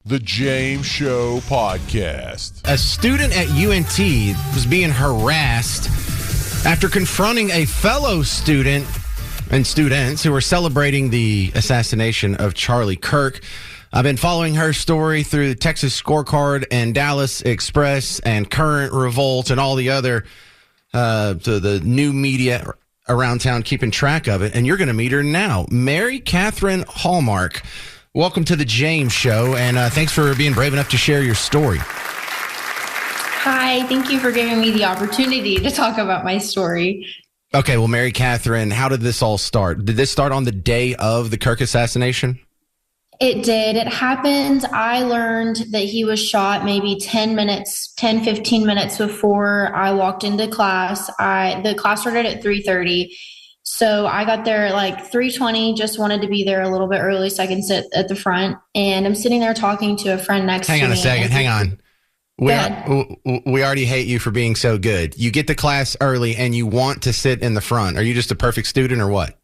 The James Show Podcast. A student at UNT was being harassed after confronting a fellow student and students who were celebrating the assassination of Charlie Kirk. I've been following her story through the Texas Scorecard and Dallas Express and Current Revolt and all the other the new media around town keeping track of it. And you're going to meet her now. Mary Catherine Hallmark. Welcome to the James Show, and thanks for being brave enough to share your story. Hi, thank you for giving me the opportunity to talk about my story. Okay, well, Mary Catherine, how did this all start? Did this start on the day of the Kirk assassination? It did. It happened. I learned that he was shot maybe 15 minutes before I walked into class. The class started at 3:30. So I got there at like 3:20, just wanted to be there a little bit early so I can sit at the front. And I'm sitting there talking to a friend next to me. Hang on a second. Hang on. We already hate you for being so good. You get to class early and you want to sit in the front. Are you just a perfect student or what?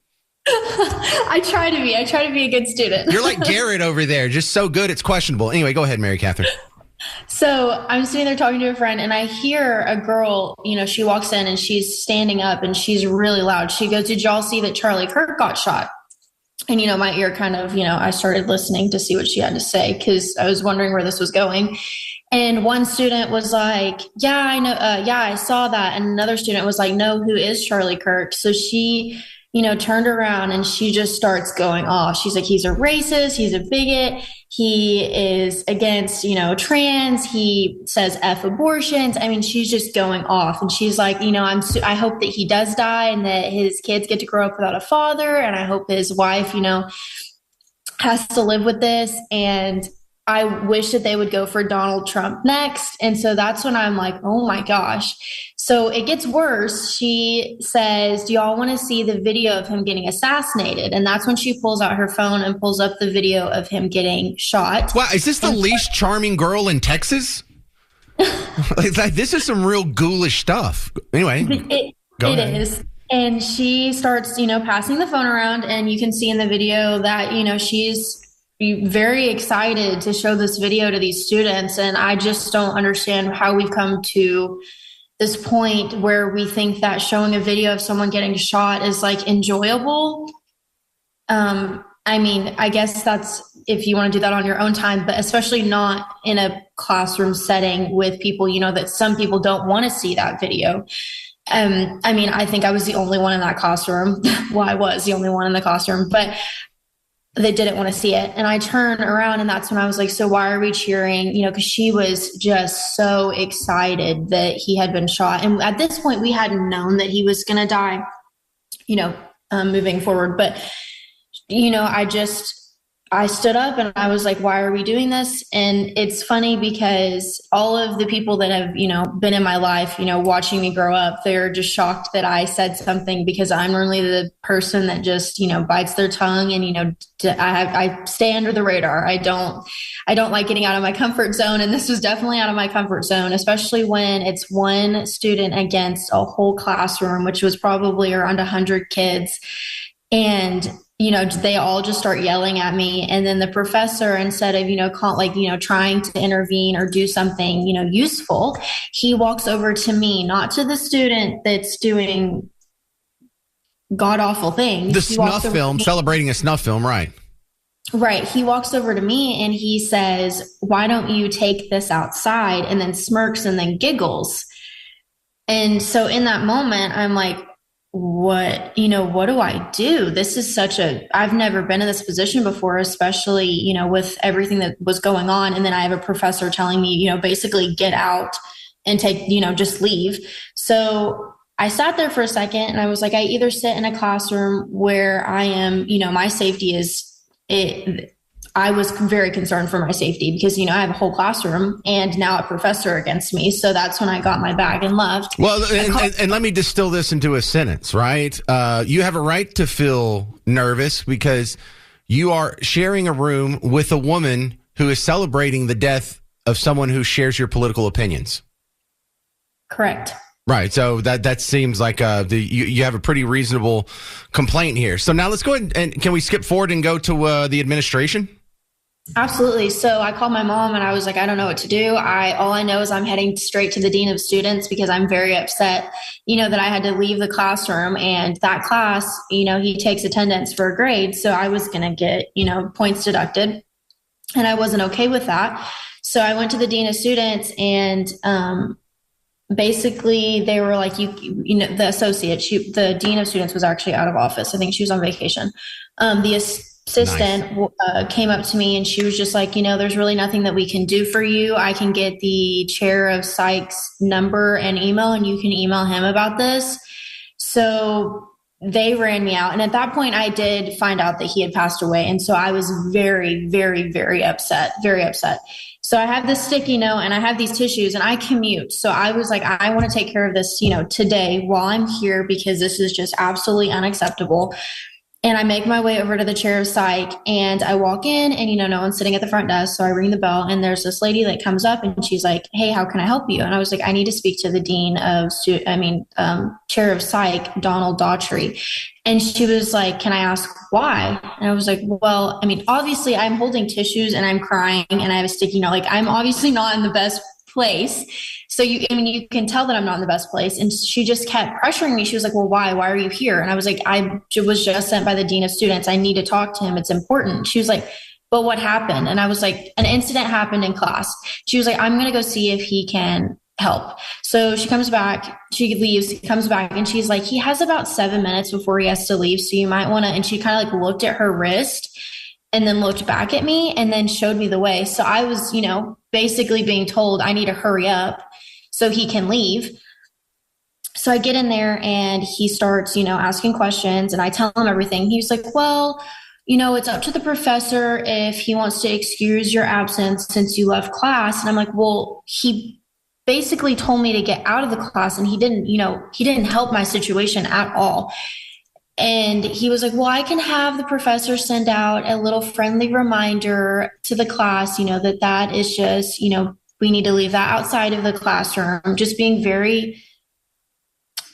I try to be. I try to be a good student. You're like Garrett over there. Just so good, it's questionable. Anyway, go ahead, Mary Catherine. So I'm sitting there talking to a friend, and I hear a girl, she walks in and she's standing up and she's really loud. She goes, "Did y'all see that Charlie Kirk got shot?" And, my ear kind of, I started listening to see what she had to say because I was wondering where this was going. And one student was like, "Yeah, I know. Yeah, I saw that." And another student was like, "No, who is Charlie Kirk?" So she turned around and she just starts going off. She's like, "He's a racist. He's a bigot. He is against, trans. He says F abortions." I mean, she's just going off. And she's like, I hope that he does die and that his kids get to grow up without a father. And I hope his wife, has to live with this. And I wish that they would go for Donald Trump next. And so that's when I'm like, oh my gosh. So it gets worse. She says, "Do y'all want to see the video of him getting assassinated?" And that's when she pulls out her phone and pulls up the video of him getting shot. Wow, is this the least charming girl in Texas? This is some real ghoulish stuff. Anyway, go ahead. It is. And she starts, passing the phone around, and you can see in the video that, she's very excited to show this video to these students. And I just don't understand how we've come to this point where we think that showing a video of someone getting shot is like enjoyable. I mean, I guess that's if you want to do that on your own time, but especially not in a classroom setting with people, that some people don't want to see that video. I mean, I think I was the only one in that classroom. Well, I was the only one in the classroom, but they didn't want to see it. And I turned around and that's when I was like, "So why are we cheering?" Because she was just so excited that he had been shot. And at this point we hadn't known that he was going to die, moving forward. But, I stood up and I was like, "Why are we doing this?" And it's funny because all of the people that have, been in my life, watching me grow up, they're just shocked that I said something because I'm normally the person that just, bites their tongue and, I stay under the radar. I don't like getting out of my comfort zone. And this was definitely out of my comfort zone, especially when it's one student against a whole classroom, which was probably around 100 kids. And they all just start yelling at me. And then the professor, instead of, trying to intervene or do something, useful, he walks over to me, not to the student that's doing god awful things. The snuff film, celebrating a snuff film, right? Right. He walks over to me and he says, "Why don't you take this outside?" And then smirks and then giggles. And so in that moment, I'm like, what do I do? This is I've never been in this position before, especially, with everything that was going on. And then I have a professor telling me, basically get out and take, just leave. So I sat there for a second and I was like, I either sit in a classroom where I am, my safety is I was very concerned for my safety because, I have a whole classroom and now a professor against me. So that's when I got my bag and left. Well, and let me distill this into a sentence, right? You have a right to feel nervous because you are sharing a room with a woman who is celebrating the death of someone who shares your political opinions. Correct. Right. So that seems like you have a pretty reasonable complaint here. So now let's go ahead and can we skip forward and go to the administration? Absolutely. So I called my mom and I was like, I don't know what to do. All I know is I'm heading straight to the dean of students because I'm very upset, that I had to leave the classroom, and that class, he takes attendance for a grade. So I was going to get, points deducted, and I wasn't okay with that. So I went to the dean of students, and basically they were like, the associate, the dean of students was actually out of office. I think she was on vacation. The assistant came up to me and she was just like, there's really nothing that we can do for you. I can get the chair of psych's number and email, and you can email him about this. So they ran me out. And at that point, I did find out that he had passed away. And so I was very, very, very upset, very upset. So I have this sticky note and I have these tissues and I commute. So I was like, I want to take care of this, today while I'm here, because this is just absolutely unacceptable. And I make my way over to the chair of psych, and I walk in, and, no one's sitting at the front desk. So I ring the bell, and there's this lady that comes up and she's like, hey, how can I help you? And I was like, I need to speak to the dean of, chair of psych, Donald Daughtry. And she was like, can I ask why? And I was like, well, obviously I'm holding tissues and I'm crying and I have a sticky note. Like, I'm obviously not in the best place. So you can tell that I'm not in the best place. And she just kept pressuring me. She was like, well, why are you here? And I was like, I was just sent by the dean of students. I need to talk to him. It's important. She was like, but what happened? And I was like, an incident happened in class. She was like, I'm going to go see if he can help. So she comes back, she leaves, comes back, and she's like, he has about 7 minutes before he has to leave. So you might want to, and she kind of like looked at her wrist and then looked back at me and then showed me the way. So I was, basically being told I need to hurry up so he can leave. So I get in there and he starts, asking questions, and I tell him everything. He was like, well, it's up to the professor if he wants to excuse your absence since you left class. And I'm like, well, he basically told me to get out of the class, and he didn't help my situation at all. And he was like, well, I can have the professor send out a little friendly reminder to the class, that is just, we need to leave that outside of the classroom. Just being very,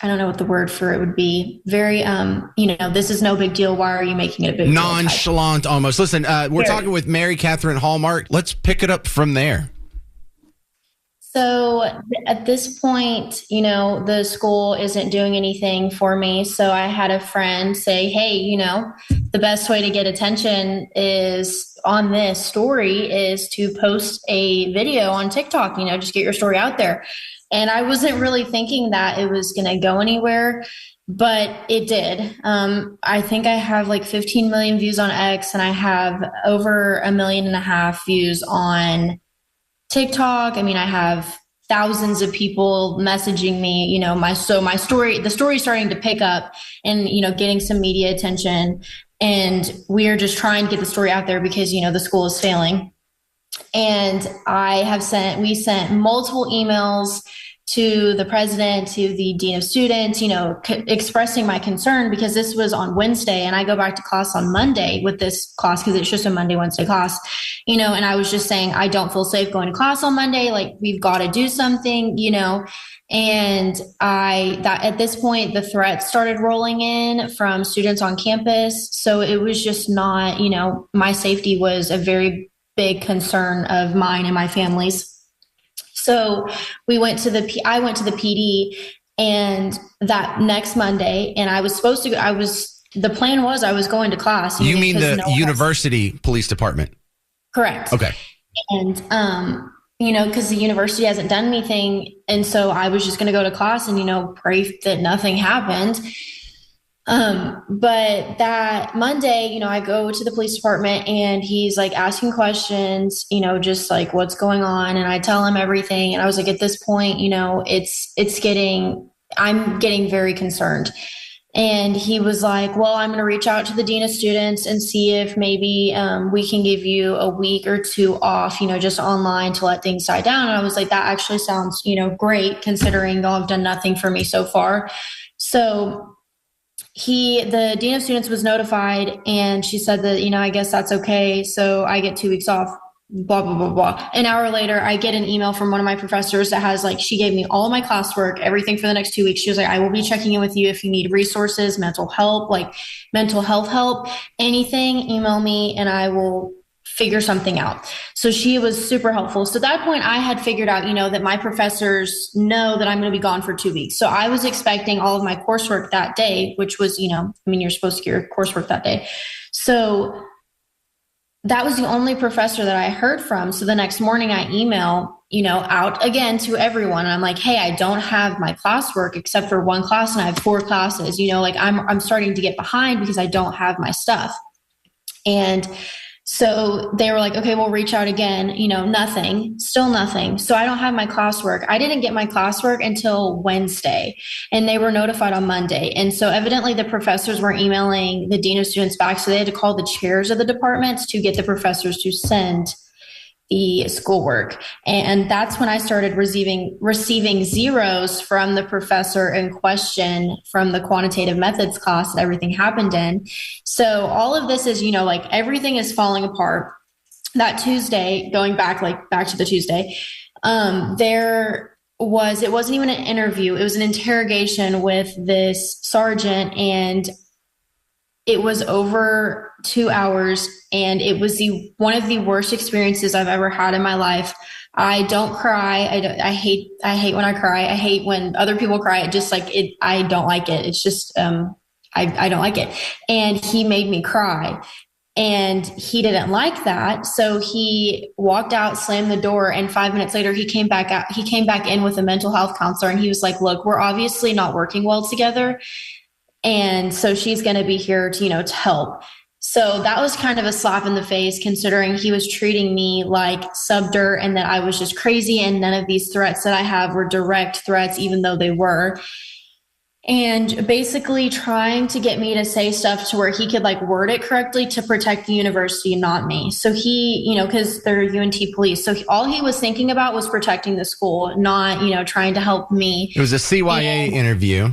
I don't know what the word for it would be. Very, this is no big deal. Why are you making it a big deal? Nonchalant almost. Listen, we're talking with Mary Catherine Hallmark. Let's pick it up from there. So at this point, the school isn't doing anything for me. So I had a friend say, hey, the best way to get attention is on this story is to post a video on TikTok, just get your story out there. And I wasn't really thinking that it was going to go anywhere, but it did. I think I have like 15 million views on X, and I have over 1.5 million views on TikTok. I have thousands of people messaging me, my story, the story is starting to pick up and, getting some media attention. And we are just trying to get the story out there because, the school is failing. And we sent multiple emails to the president, to the dean of students, expressing my concern, because this was on Wednesday and I go back to class on Monday with this class because it's just a Monday, Wednesday class, and I was just saying, I don't feel safe going to class on Monday. Like, we've got to do something, and at this point, the threats started rolling in from students on campus. So it was just not, my safety was a very big concern of mine and my family's. So I went to the PD, and that next Monday, and I was supposed to the plan was I was going to class. You mean the university police department? Correct. Okay. And, because the university hasn't done anything. And so I was just going to go to class and, pray that nothing happened. But that Monday, I go to the police department and he's like asking questions, just like what's going on. And I tell him everything. And I was like, at this point, I'm getting very concerned. And he was like, well, I'm going to reach out to the dean of students and see if maybe we can give you a week or two off, just online to let things die down. And I was like, that actually sounds, great, considering y'all have done nothing for me so far. So the dean of students was notified, and she said that, I guess that's okay. So I get 2 weeks off, blah, blah, blah, blah. An hour later, I get an email from one of my professors that has she gave me all of my classwork, everything for the next 2 weeks. She was like, I will be checking in with you if you need resources, mental health help, anything, email me and I will figure something out. So she was super helpful. So at that point I had figured out, that my professors know that I'm going to be gone for 2 weeks. So I was expecting all of my coursework that day, which was, you're supposed to get your coursework that day. So that was the only professor that I heard from. So the next morning I email, out again to everyone. And I'm like, hey, I don't have my classwork except for one class and I have 4 classes, I'm starting to get behind because I don't have my stuff. And so they were like, okay, we'll reach out again, nothing, still nothing. So I don't have my classwork. I didn't get my classwork until Wednesday and they were notified on Monday. And so evidently the professors were emailing the dean of students back. So they had to call the chairs of the departments to get the professors to send the schoolwork. And that's when I started receiving zeros from the professor in question from the quantitative methods class that everything happened in. So all of this is, everything is falling apart. That Tuesday, going back to the Tuesday, it wasn't even an interview. It was an interrogation with this sergeant, and it was over 2 hours, and it was one of the worst experiences I've ever had in my life. I don't cry. I hate when I cry. I hate when other people cry. I don't like it. It's just, I don't like it. And he made me cry, and he didn't like that. So he walked out, slammed the door, and 5 minutes later he came back out. He came back in with a mental health counselor, and he was like, look, we're obviously not working well together. And so she's going to be here to, to help. So that was kind of a slap in the face, considering he was treating me like subdirt and that I was just crazy. And none of these threats that I have were direct threats, even though they were. And basically trying to get me to say stuff to where he could word it correctly to protect the university, not me. So he, because they're UNT police. So all he was thinking about was protecting the school, not, trying to help me. It was a CYA interview.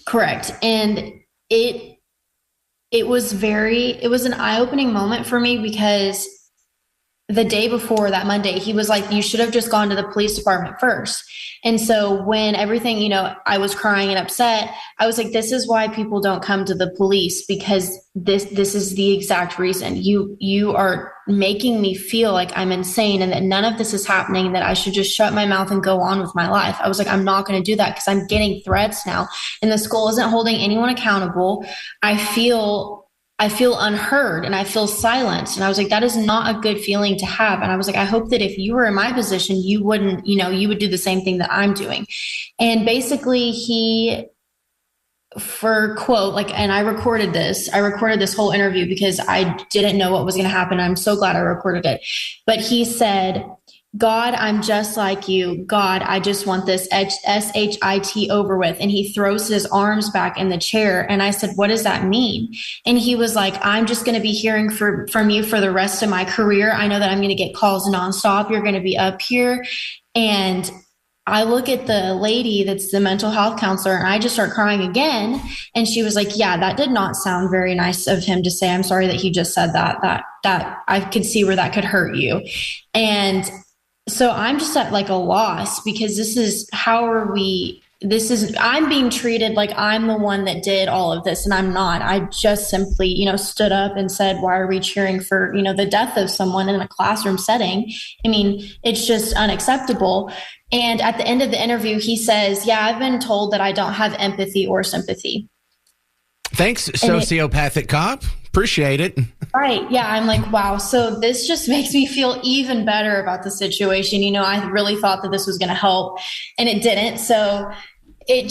Correct. And it was an eye-opening moment for me, because the day before, that Monday, he was like, you should have just gone to the police department first. And so when everything, I was crying and upset, I was like, this is why people don't come to the police, because this is the exact reason. You are making me feel like I'm insane and that none of this is happening, and that I should just shut my mouth and go on with my life. I was like, I'm not going to do that, because I'm getting threats now, and the school isn't holding anyone accountable. I feel unheard and I feel silenced. And I was like, that is not a good feeling to have. And I was like, I hope that if you were in my position, you wouldn't, you would do the same thing that I'm doing. And basically he, for quote, and I recorded this whole interview because I didn't know what was going to happen. I'm so glad I recorded it. But he said, God, I'm just like you. God, I just want this SHIT over with. And he throws his arms back in the chair. And I said, what does that mean? And he was like, I'm just going to be hearing from you for the rest of my career. I know that I'm going to get calls nonstop. You're going to be up here. And I look at the lady that's the mental health counselor, and I just start crying again. And she was like, yeah, that did not sound very nice of him to say. I'm sorry that he just said that I could see where that could hurt you. And so I'm just at a loss, because I'm being treated like I'm the one that did all of this, and I'm not. I just simply, stood up and said, why are we cheering for, the death of someone in a classroom setting? I mean, it's just unacceptable. And at the end of the interview, he says, yeah, I've been told that I don't have empathy or sympathy. Thanks, sociopathic cop. Appreciate it. Right. Yeah. I'm like, wow. So this just makes me feel even better about the situation. I really thought that this was going to help, and it didn't. So it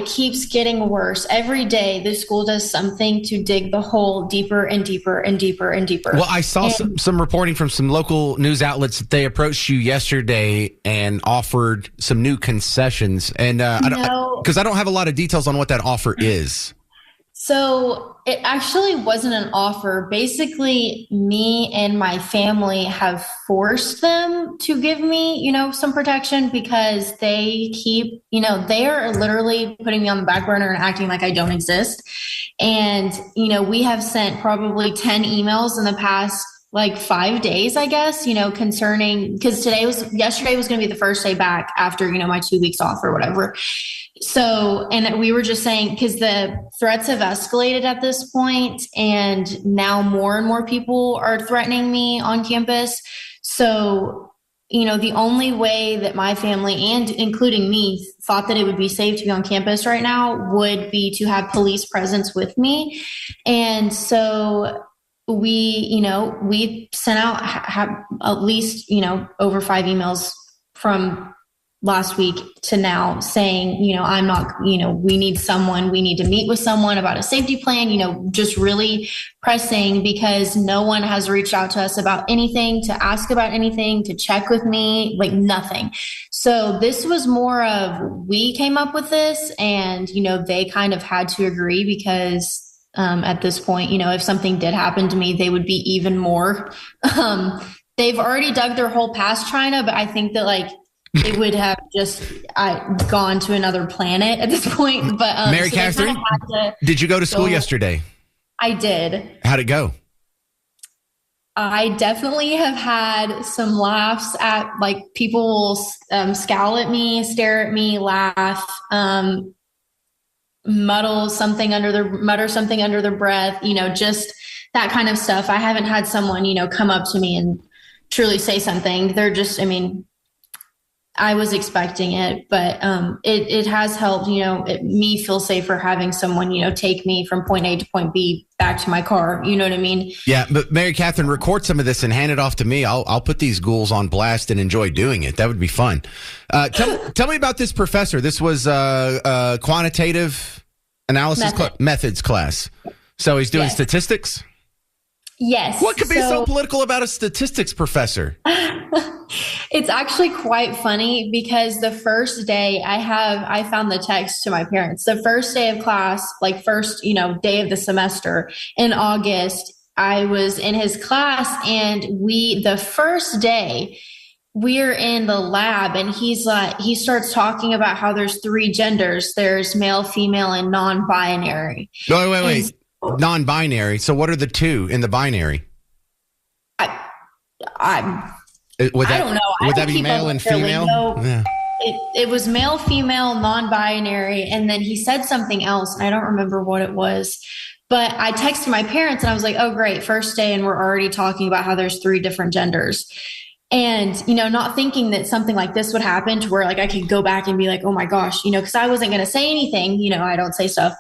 keeps getting worse. Every day the school does something to dig the hole deeper and deeper and deeper and deeper. Well, I saw some reporting from some local news outlets that they approached you yesterday and offered some new concessions. And because I don't have a lot of details on what that offer is. So it actually wasn't an offer. Basically, me and my family have forced them to give me, some protection, because they keep, they are literally putting me on the back burner and acting like I don't exist. And, we have sent probably 10 emails in the past like 5 days, I guess, concerning, because yesterday was going to be the first day back after, my 2 weeks off or whatever. So, and we were just saying, because the threats have escalated at this point, and now more and more people are threatening me on campus. So, the only way that my family, and including me, thought that it would be safe to be on campus right now would be to have police presence with me. And so we sent out at least, over 5 emails from last week to now saying, I'm not, we need to meet with someone about a safety plan, just really pressing, because no one has reached out to us about anything, to ask about anything, to check with me, like nothing. So this was more of, we came up with this, and, they kind of had to agree, because at this point, if something did happen to me, they would be even more, they've already dug their hole past China, but I think that it would have just gone to another planet at this point. But Mary Catherine, did you go to school yesterday? I did. How'd it go? I definitely have had some laughs at, people will scowl at me, stare at me, laugh, mutter something under their breath, just that kind of stuff. I haven't had someone, come up to me and truly say something. They're just, I was expecting it, but it has helped, me feel safer having someone, take me from point A to point B back to my car. You know what I mean? Yeah, but Mary Catherine, record some of this and hand it off to me. I'll put these ghouls on blast and enjoy doing it. That would be fun. Tell me about this professor. This was a quantitative analysis methods class. So he's doing statistics? Yes. What could be so political about a statistics professor? It's actually quite funny, because the first day I found the text to my parents. The first day of class, first, day of the semester in August, I was in his class, and the first day we're in the lab, and he starts talking about how there's 3 genders. There's male, female, and non-binary. Wait. Non-binary. So what are the 2 in the binary? I don't know. Would that be male and female? Yeah. It was male, female, non-binary, and then he said something else, and I don't remember what it was. But I texted my parents, and I was like, "Oh, great, first day, and we're already talking about how there's 3 different genders." And, not thinking that something like this would happen, to where I could go back and be like, "Oh my gosh," because I wasn't going to say anything. I don't say stuff.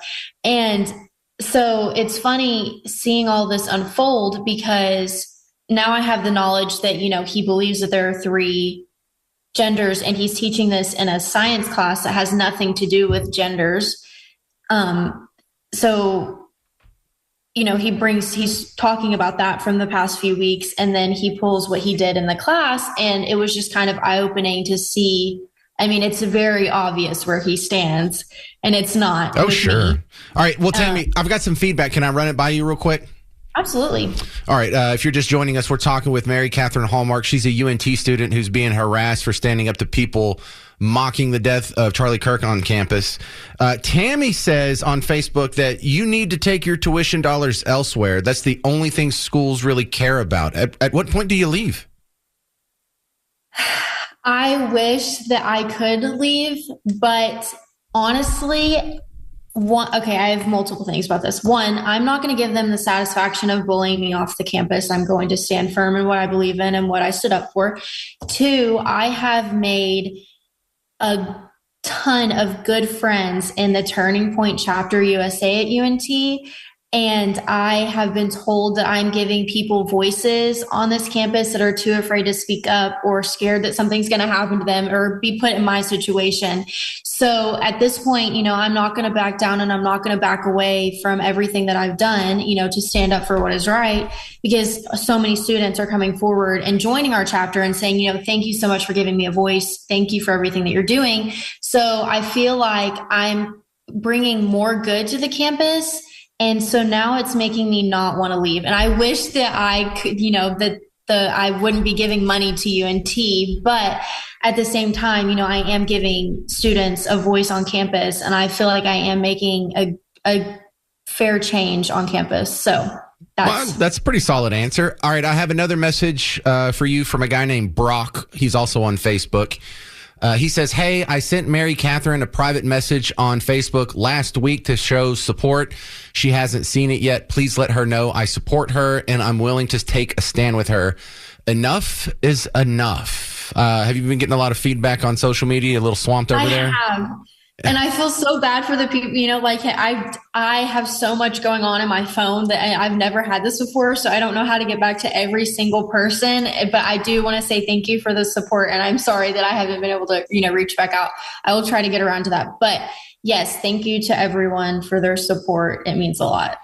And so it's funny seeing all this unfold, because now I have the knowledge that, he believes that there are 3 genders, and he's teaching this in a science class that has nothing to do with genders. So, he's talking about that from the past few weeks, and then he pulls what he did in the class, and it was just kind of eye-opening to see. It's very obvious where he stands, and it's not. Oh, sure. Me. All right. Well, tell me, I've got some feedback. Can I run it by you real quick? Absolutely. All right. If you're just joining us, we're talking with Mary Catherine Hallmark. She's a UNT student who's being harassed for standing up to people mocking the death of Charlie Kirk on campus. Tammy says on Facebook that you need to take your tuition dollars elsewhere. That's the only thing schools really care about. At what point do you leave? I wish that I could leave, but honestly, I have multiple things about this. 1, I'm not going to give them the satisfaction of bullying me off the campus. I'm going to stand firm in what I believe in and what I stood up for. 2, I have made a ton of good friends in the Turning Point Chapter USA at UNT. And I have been told that I'm giving people voices on this campus that are too afraid to speak up, or scared that something's going to happen to them or be put in my situation. So at this point, I'm not going to back down, and I'm not going to back away from everything that I've done, to stand up for what is right, because so many students are coming forward and joining our chapter and saying, thank you so much for giving me a voice. Thank you for everything that you're doing. So I feel like I'm bringing more good to the campus. And so now it's making me not want to leave. And I wish that I could, I wouldn't be giving money to UNT, but at the same time, I am giving students a voice on campus, and I feel like I am making a fair change on campus. So That's a pretty solid answer. All right, I have another message for you from a guy named Brock. He's also on Facebook. He says, hey, I sent Mary Catherine a private message on Facebook last week to show support. She hasn't seen it yet. Please let her know I support her and I'm willing to take a stand with her. Enough is enough. Have you been getting a lot of feedback on social media? A little swamped over there? I have. And I feel so bad for the people, like I have so much going on in my phone that I've never had this before. So I don't know how to get back to every single person, but I do want to say thank you for the support. And I'm sorry that I haven't been able to, reach back out. I will try to get around to that. But yes, thank you to everyone for their support. It means a lot.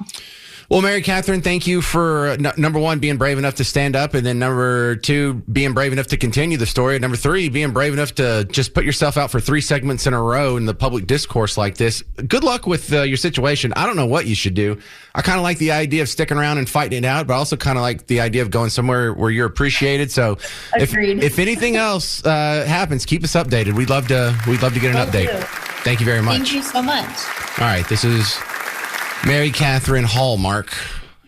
Well, Mary Catherine, thank you for, number one, being brave enough to stand up, and then number two, being brave enough to continue the story, and number three, being brave enough to just put yourself out for 3 segments in a row in the public discourse like this. Good luck with your situation. I don't know what you should do. I kind of like the idea of sticking around and fighting it out, but I also kind of like the idea of going somewhere where you're appreciated. So if anything else happens, keep us updated. We'd love to get an update. Thank you very much. Thank you so much. All right, this is Mary Catherine Hallmark,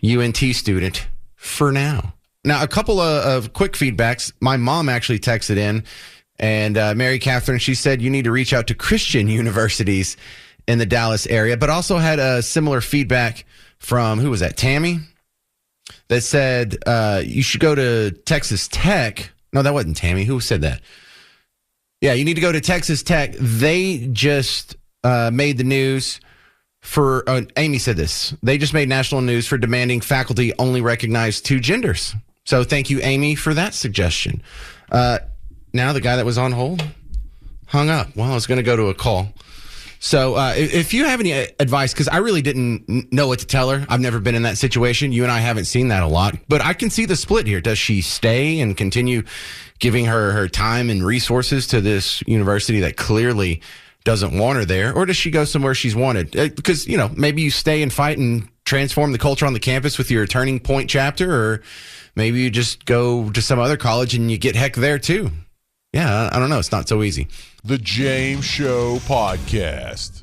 UNT student, for now. Now, a couple of quick feedbacks. My mom actually texted in, and Mary Catherine, she said you need to reach out to Christian universities in the Dallas area, but also had a similar feedback from, who was that, Tammy? That said you should go to Texas Tech. No, that wasn't Tammy. Who said that? Yeah, you need to go to Texas Tech. They just made the news for Amy said this. They just made national news for demanding faculty only recognize 2 genders. So thank you, Amy, for that suggestion. Now the guy that was on hold hung up. Well, I was going to go to a call. So if you have any advice, because I really didn't know what to tell her. I've never been in that situation. You and I haven't seen that a lot. But I can see the split here. Does she stay and continue giving her time and resources to this university that clearly doesn't want her there, or does she go somewhere she's wanted? Because, maybe you stay and fight and transform the culture on the campus with your Turning Point chapter, or maybe you just go to some other college and you get heck there too. Yeah, I don't know. It's not so easy. The James Show Podcast.